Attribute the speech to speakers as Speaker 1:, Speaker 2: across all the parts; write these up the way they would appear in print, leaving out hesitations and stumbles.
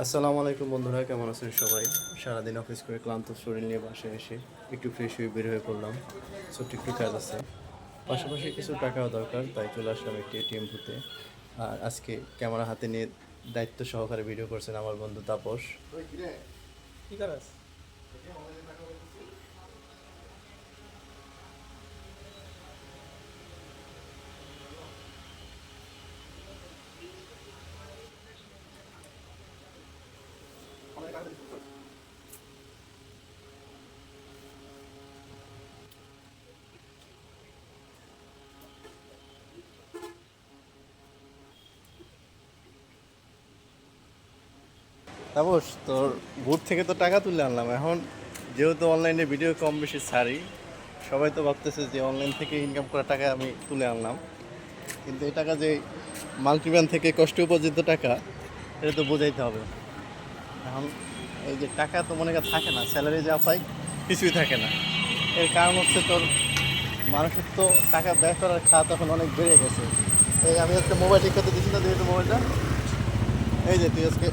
Speaker 1: আসসালামু আলাইকুম বন্ধুরা, কেমন আছেন সবাই? সারাদিন অফিস করে ক্লান্ত শরীর নিয়ে বাসায় এসে একটু ফ্রেশ হয়ে বের হয়ে পড়লাম। ছোট্ট একটু কাজ আছে, পাশাপাশি কিছু টাকাও দরকার, তাই চলে আসলাম একটি এটিএম বুথে। আর আজকে ক্যামেরা হাতে নিয়ে দায়িত্ব সহকারে ভিডিও করছেন আমার বন্ধু তাপস।
Speaker 2: কি করাস?
Speaker 1: তাপস, তোর বুথ থেকে তো টাকা তুলে আনলাম। এখন যেহেতু অনলাইনে ভিডিও কম বেশি ছাড়ি, সবাই তো ভাবতেছে যে অনলাইন থেকে ইনকাম করা টাকা আমি তুলে আনলাম, কিন্তু এই টাকা যে মাল্টিব্যান থেকে কষ্ট উপার্জিত টাকা, এটা তো বোঝাইতে হবে। এখন এই যে টাকা তো মনে কর থাকে না, স্যালারি যা পাই কিছুই থাকে না। এর কারণ হচ্ছে তোর মানুষের তো টাকা ব্যয় করার খাত এখন অনেক বেড়ে গেছে। এই আমি আজকে মোবাইল ঠিক করতে দিচ্ছি না, যেহেতু মোবাইলটা এই যে তুই আজকে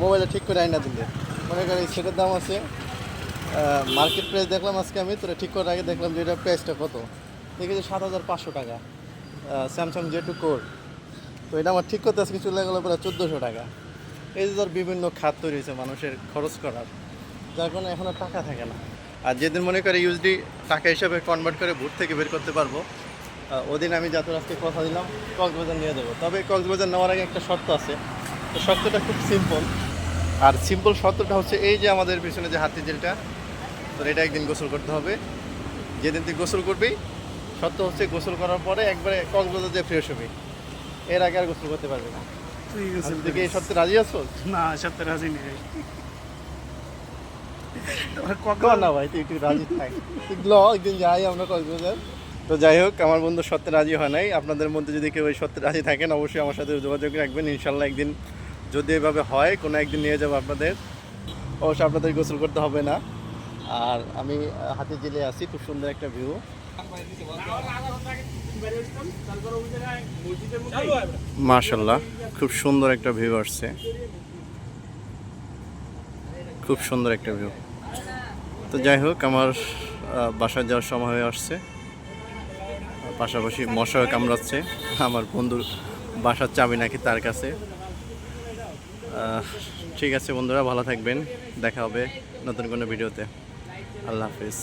Speaker 1: মোবাইলটা ঠিক করে আইনা দিলে, মনে কর এই সেটার দাম আছে মার্কেট প্রাইস দেখলাম আজকে, আমি তোরা ঠিক করার আগে দেখলাম যে এটা প্রাইসটা কত, দেখেছি 7,500 টাকা। Samsung J two core. তো এটা আমার ঠিক করতে আজকে চলে গেলো প্রায় 1,400 টাকা। এই যে ধর বিভিন্ন খাত তৈরি হয়েছে মানুষের খরচ করার, যার কারণে এখন আর টাকা থাকে না। আর যেদিন মনে করে ইউএসডি টাকা হিসাবে কনভার্ট করে ভোট থেকে বের করতে পারবো, ওদিন আমি যাতে আজকে কথা দিলাম কক্সবাজার নিয়ে দেবো। তবে কক্সবাজার নেওয়ার আগে একটা শর্ত আছে, তো শর্তটা খুব সিম্পল। আর সিম্পল শর্তটা হচ্ছে এই যে আমাদের পিছনে যে হাতি জেলটা, তো এটা একদিন গোসল করতে হবে। যেদিন তুই গোসল করবি, শর্ত হচ্ছে গোসল করার পরে একবারে কক্সবাজার দিয়ে ফ্রেশ হবি, এর আগে আর গোসল করতে পারবি না। তুই কি এই শর্তে রাজি আছো?
Speaker 2: না, সত্যি রাজি নেই।
Speaker 1: কখন না ভাই, তুই একটু রাজি থাক, তুই একদিন যাই আমরা কক্সবাজার। তো যাই হোক, আমার বন্ধু সত্যি রাজি হয় নাই। আপনাদের মধ্যে যদি কেউ এই সত্যি রাজি থাকেন, অবশ্যই আমার সাথে যোগাযোগ রাখবেন। ইনশাল্লাহ একদিন যদি এভাবে হয়, কোনো একদিন নিয়ে যাবো আপনাদের। অবশ্যই আপনাদের গোসল করতে হবে না। আর আমি হাতি জেলে আছি, খুব সুন্দর একটা ভিউ। মাশাল্লাহ, খুব সুন্দর একটা ভিউ আসছে, খুব সুন্দর একটা ভিউ। তো যাই হোক, আমার বাসায় যাওয়ার সময় হয়ে আসছে। পাশাপাশি মশাও কামড়াচ্ছে, আমার বন্ধুর বাসার চাবি নাকি তার কাছে। ঠিক আছে বন্ধুরা, ভালো থাকবেন, দেখা হবে নতুন কোনো ভিডিওতে। আল্লাহ হাফিজ।